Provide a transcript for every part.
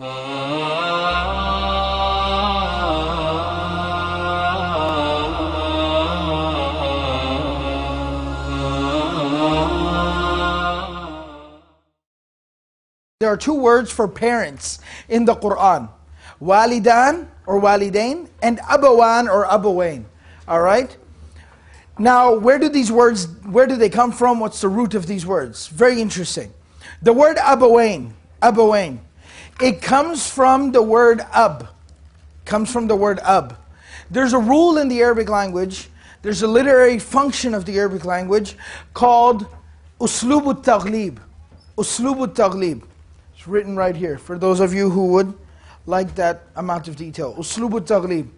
There are two words for parents in the Quran. Walidan or walidain and abawan or abawain. Alright? Now, where do they come from? What's the root of these words? Very interesting. The word abawain, it comes from the word ab. There's a rule in the Arabic language, there's a literary function of the Arabic language called uslub al-taghlib. It's written right here for those of you who would like that amount of detail. Uslub al-taghlib.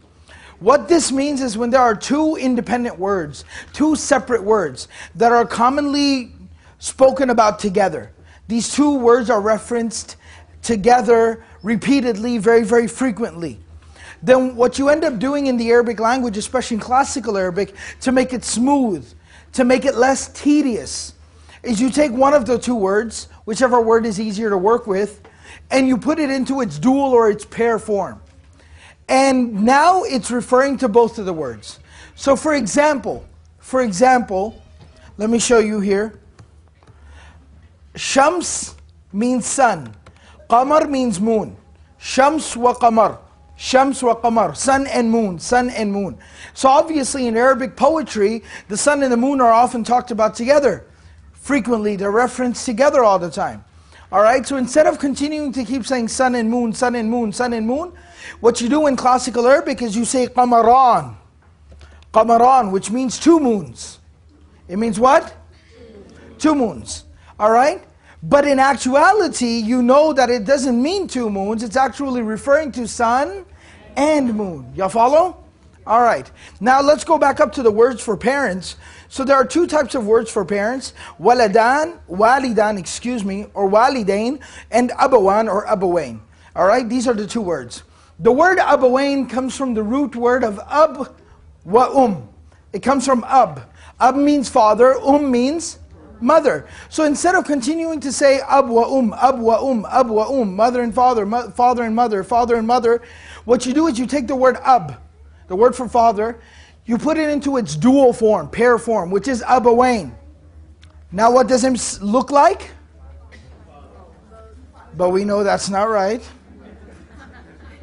What this means is when there are two independent words, two separate words that are commonly spoken about together. These two words are referenced together repeatedly, very, very frequently. Then what you end up doing in the Arabic language, especially in classical Arabic, to make it smooth, to make it less tedious, is you take one of the two words, whichever word is easier to work with, and you put it into its dual or its pair form. And now it's referring to both of the words. So for example, let me show you here. Shams means sun. Qamar means moon. Shams wa qamar. Shams wa qamar. Sun and moon. So obviously in Arabic poetry, the sun and the moon are often talked about together. Frequently, they're referenced together all the time. Alright, so instead of continuing to keep saying sun and moon, what you do in classical Arabic is you say qamaran. Qamaran, which means two moons. It means what? Two moons. Alright? But in actuality, you know that it doesn't mean two moons. It's actually referring to sun and moon. Y'all follow? Alright. Now let's go back up to the words for parents. So there are two types of words for parents. Walidan, or walidain, and abawan or abawain. Alright, these are the two words. The word abawain comes from the root word of ab wa It comes from ab. Ab means father, means mother. So instead of continuing to say ab wa mother and father, father and mother, what you do is you take the word ab, the word for father, you put it into its dual form, pair form, which is abawain. Now what does it look like? But we know that's not right.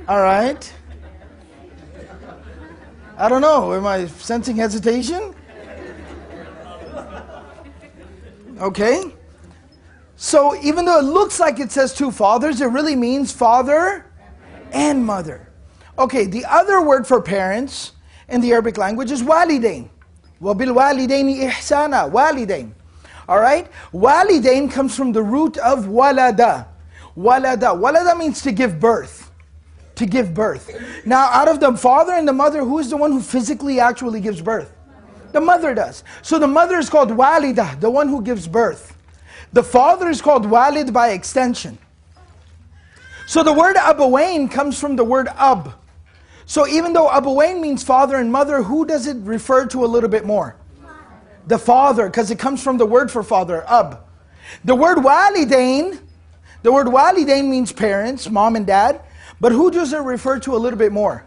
Alright. I don't know, am I sensing hesitation? Okay. So even though it looks like it says two fathers, it really means father and mother. Okay, the other word for parents in the Arabic language is walidain. وَبِالْوَالِدَيْنِ إِحْسَانًا. Walidain. Alright? Walidain comes from the root of walada. Walada means to give birth. To give birth. Now out of the father and the mother, who is the one who physically actually gives birth? The mother does. So the mother is called walida, the one who gives birth. The father is called walid by extension. So the word abawain comes from the word ab. So even though abawain means father and mother, who does it refer to a little bit more? The father, because it comes from the word for father, ab. The word walidain means parents, mom and dad. But who does it refer to a little bit more?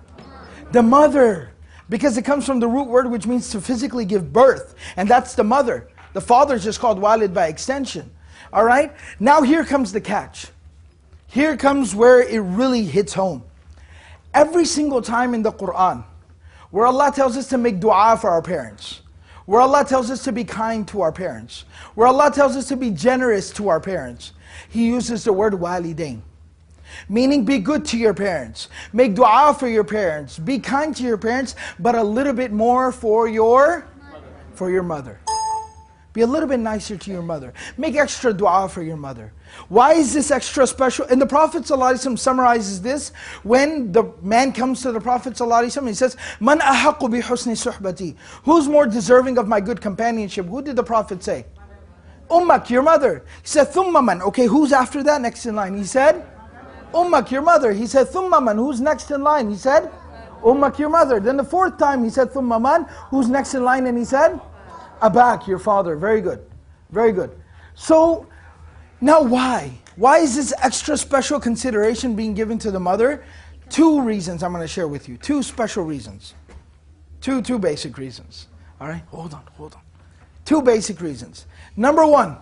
The mother. Because it comes from the root word which means to physically give birth. And that's the mother. The father is just called walid by extension. Alright? Now here comes the catch. Here comes where it really hits home. Every single time in the Quran, where Allah tells us to make dua for our parents, where Allah tells us to be kind to our parents, where Allah tells us to be generous to our parents, He uses the word walidain. Meaning be good to your parents, make dua for your parents, be kind to your parents, but a little bit more for your mother. Be a little bit nicer to your mother. Make extra dua for your mother. Why is this extra special? And the Prophet ﷺ summarizes this when the man comes to the Prophet ﷺ, he says, Man ahaqqu bi husni suhbati. Who's more deserving of my good companionship? Who did the Prophet say? Ummak, your mother. He said, Thumma man. Okay, who's after that next in line? He said, Ummak, your mother. He said, Thumma man. Who's next in line? He said, Ummak, your mother. Then the fourth time he said, Thumma man. Who's next in line? And he said, Abak, your father. Very good. Very good. So, now why? Why is this extra special consideration being given to the mother? Two reasons I'm going to share with you. Two special reasons. Two basic reasons. All right? Hold on. Two basic reasons. Number one.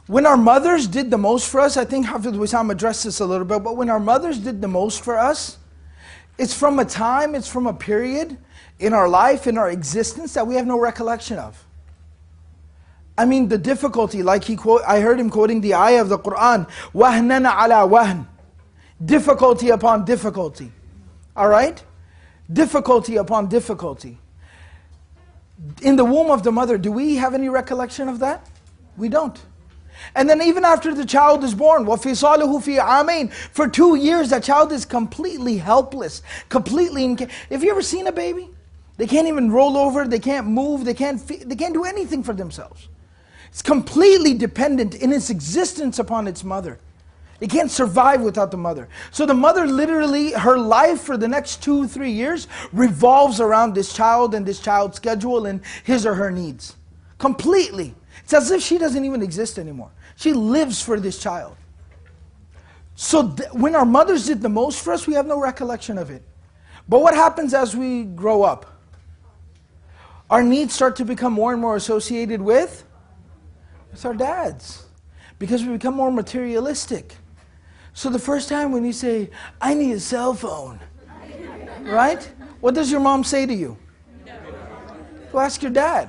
When our mothers did the most for us, I think Hafiz Wissam addressed this a little bit, but when our mothers did the most for us, it's from a period in our life, in our existence that we have no recollection of. I mean, the difficulty, I heard him quoting the ayah of the Quran, وَهْنَنَ عَلَى وَهْن. Difficulty upon difficulty. Alright? Difficulty upon difficulty. In the womb of the mother, do we have any recollection of that? We don't. And then even after the child is born, وَفِصَالُهُ فِي عَامَيْنِ, for 2 years that child is completely helpless, Have you ever seen a baby? They can't even roll over, they can't move, they can't do anything for themselves. It's completely dependent in its existence upon its mother. It can't survive without the mother. So the mother literally, her life for the next 2-3 years revolves around this child and this child's schedule and his or her needs. Completely. It's as if she doesn't even exist anymore. She lives for this child. So when our mothers did the most for us, we have no recollection of it. But what happens as we grow up? Our needs start to become more and more associated with our dads. Because we become more materialistic. So the first time when you say, I need a cell phone, right? What does your mom say to you? Go ask your dad.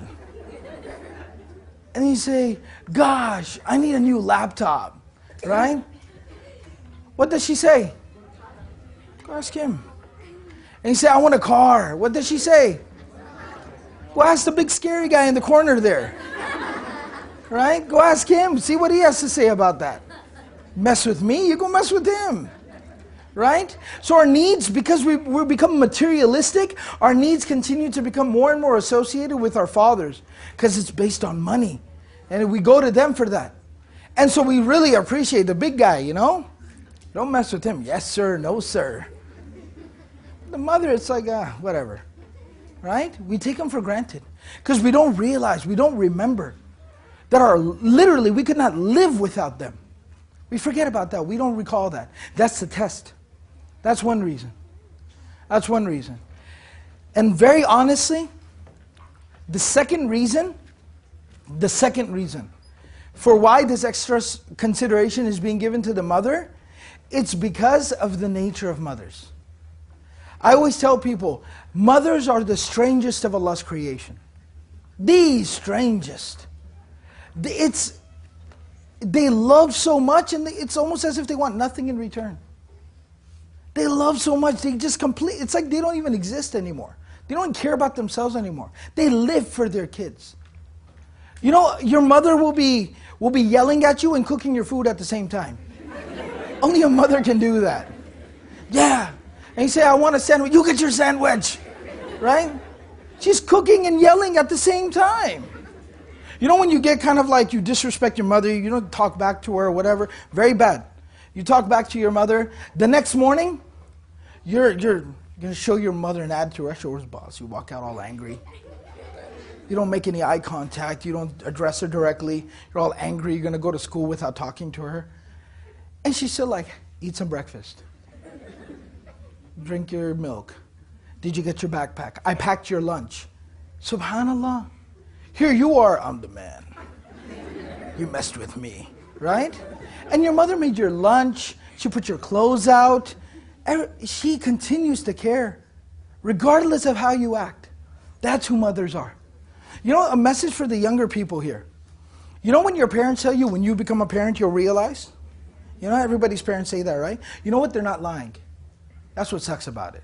And you say, gosh, I need a new laptop, right? What does she say? Go ask him. And you say, I want a car. What does she say? Go ask the big scary guy in the corner there. Right? Go ask him. See what he has to say about that. Mess with me, you go mess with him. Right? So our needs, because we're becoming materialistic, our needs continue to become more and more associated with our fathers. Because it's based on money. And we go to them for that. And so we really appreciate the big guy, you know? Don't mess with him. Yes, sir. No, sir. The mother, it's like, whatever. Right? We take them for granted. Because we don't realize, we don't remember that literally we could not live without them. We forget about that. We don't recall that. That's the test. That's one reason. That's one reason. And very honestly, the second reason for why this extra consideration is being given to the mother, it's because of the nature of mothers. I always tell people, mothers are the strangest of Allah's creation. The strangest. They love so much and it's almost as if they want nothing in return. They love so much, they just it's like they don't even exist anymore. They don't care about themselves anymore. They live for their kids. You know, your mother will be yelling at you and cooking your food at the same time. Only a mother can do that. Yeah. And you say, I want a sandwich. You get your sandwich. Right? She's cooking and yelling at the same time. You know when you get kind of like you disrespect your mother, you don't talk back to her or whatever, very bad. You talk back to your mother, the next morning, you're going to show your mother an attitude. I show her boss. You walk out all angry. You don't make any eye contact. You don't address her directly. You're all angry. You're going to go to school without talking to her. And she's still like, eat some breakfast. Drink your milk. Did you get your backpack? I packed your lunch. Subhanallah. Here you are, I'm the man. You messed with me, right? And your mother made your lunch. She put your clothes out. She continues to care, regardless of how you act. That's who mothers are. You know, a message for the younger people here. You know when your parents tell you, when you become a parent, you'll realize? You know, everybody's parents say that, right? You know what? They're not lying. That's what sucks about it.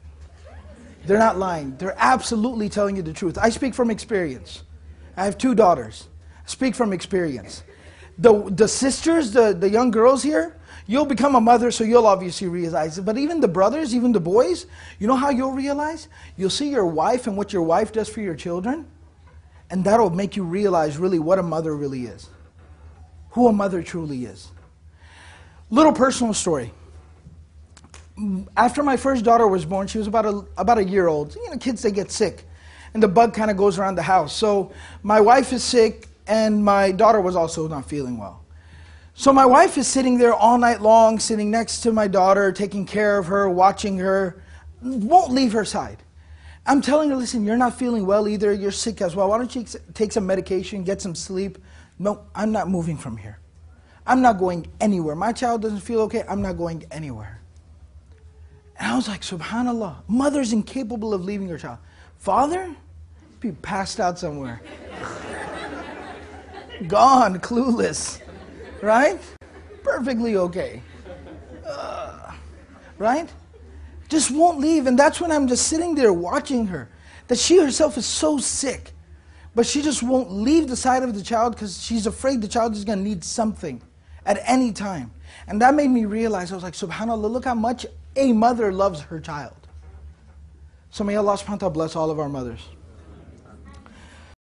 They're not lying. They're absolutely telling you the truth. I speak from experience. I have 2 daughters. I speak from experience. The sisters, the young girls here, you'll become a mother, so you'll obviously realize it. But even the brothers, even the boys, you know how you'll realize? You'll see your wife and what your wife does for your children, and that'll make you realize really what a mother really is. Who a mother truly is. Little personal story. After my first daughter was born, she was about a year old. You know, kids, they get sick. And the bug kind of goes around the house. So my wife is sick, and my daughter was also not feeling well. So my wife is sitting there all night long, sitting next to my daughter, taking care of her, watching her, won't leave her side. I'm telling her, listen, you're not feeling well either, you're sick as well. Why don't you take some medication, get some sleep? No, I'm not moving from here. I'm not going anywhere. My child doesn't feel okay, I'm not going anywhere. And I was like, subhanAllah, mother's incapable of leaving her child. Father, be passed out somewhere. Gone, clueless. Right? Perfectly okay. Right? Just won't leave. And that's when I'm just sitting there watching her. That she herself is so sick. But she just won't leave the side of the child because she's afraid the child is going to need something at any time. And that made me realize, I was like, subhanAllah, look how much a mother loves her child. So may Allah subhanahu wa ta'ala bless all of our mothers.